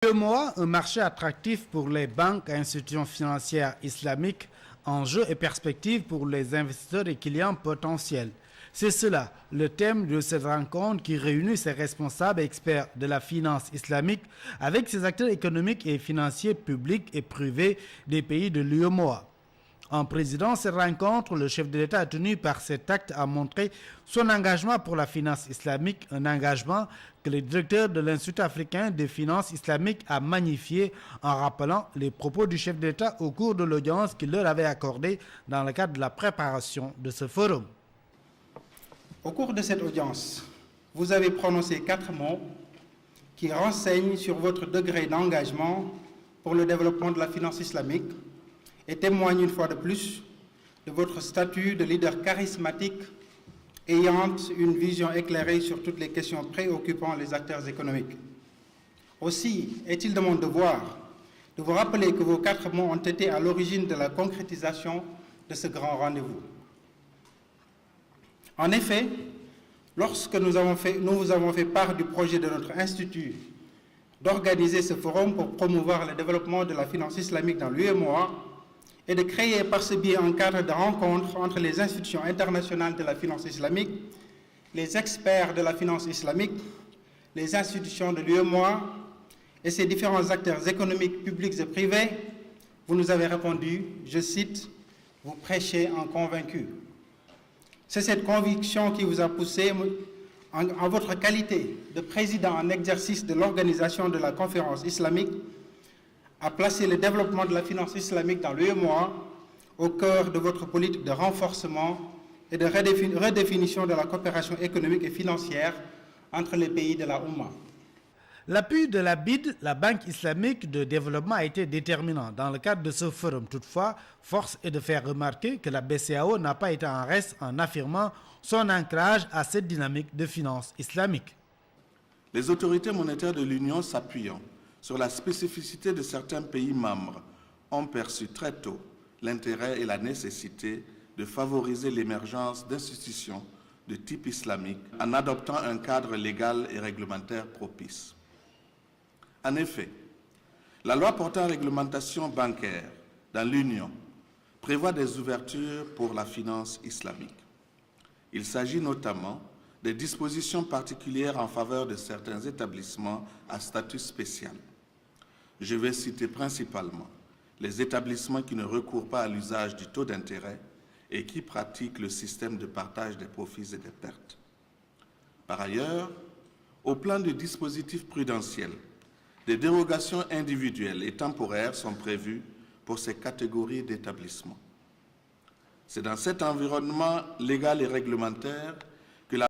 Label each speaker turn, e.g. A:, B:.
A: UEMOA, un marché attractif pour les banques et institutions financières islamiques, enjeux et perspectives pour les investisseurs et clients potentiels. C'est cela, le thème de cette rencontre qui réunit ces responsables et experts de la finance islamique avec ces acteurs économiques et financiers publics et privés des pays de l'UEMOA. En présidant cette rencontre, le chef de l'État a tenu par cet acte à montrer son engagement pour la finance islamique, un engagement que le directeur de l'Institut africain des finances islamiques a magnifié en rappelant les propos du chef de l'État au cours de l'audience qu'il leur avait accordée dans le cadre de la préparation de ce forum.
B: Au cours de cette audience, vous avez prononcé 4 mots qui renseignent sur votre degré d'engagement pour le développement de la finance islamique et témoigne une fois de plus de votre statut de leader charismatique ayant une vision éclairée sur toutes les questions préoccupant les acteurs économiques. Aussi est-il de mon devoir de vous rappeler que vos 4 mots ont été à l'origine de la concrétisation de ce grand rendez-vous. En effet, lorsque nous vous avons fait part du projet de notre institut d'organiser ce forum pour promouvoir le développement de la finance islamique dans l'UEMOA, et de créer par ce biais un cadre de rencontre entre les institutions internationales de la finance islamique, les experts de la finance islamique, les institutions de l'UEMOA et ses différents acteurs économiques, publics et privés, vous nous avez répondu, je cite, « Vous prêchez en convaincu ». C'est cette conviction qui vous a poussé, en votre qualité de président en exercice de l'organisation de la conférence islamique, à placer le développement de la finance islamique dans l'UEMOA au cœur de votre politique de renforcement et de redéfinition de la coopération économique et financière entre les pays de la Oumma.
A: L'appui de la BID, la Banque islamique de développement, a été déterminant dans le cadre de ce forum. Toutefois, force est de faire remarquer que la BCEAO n'a pas été en reste en affirmant son ancrage à cette dynamique de finance islamique.
C: Les autorités monétaires de l'Union, s'appuyant sur la spécificité de certains pays membres, ont perçu très tôt l'intérêt et la nécessité de favoriser l'émergence d'institutions de type islamique en adoptant un cadre légal et réglementaire propice. En effet, la loi portant réglementation bancaire dans l'Union prévoit des ouvertures pour la finance islamique. Il s'agit notamment des dispositions particulières en faveur de certains établissements à statut spécial. Je vais citer principalement les établissements qui ne recourent pas à l'usage du taux d'intérêt et qui pratiquent le système de partage des profits et des pertes. Par ailleurs, au plan du dispositif prudentiel, des dérogations individuelles et temporaires sont prévues pour ces catégories d'établissements. C'est dans cet environnement légal et réglementaire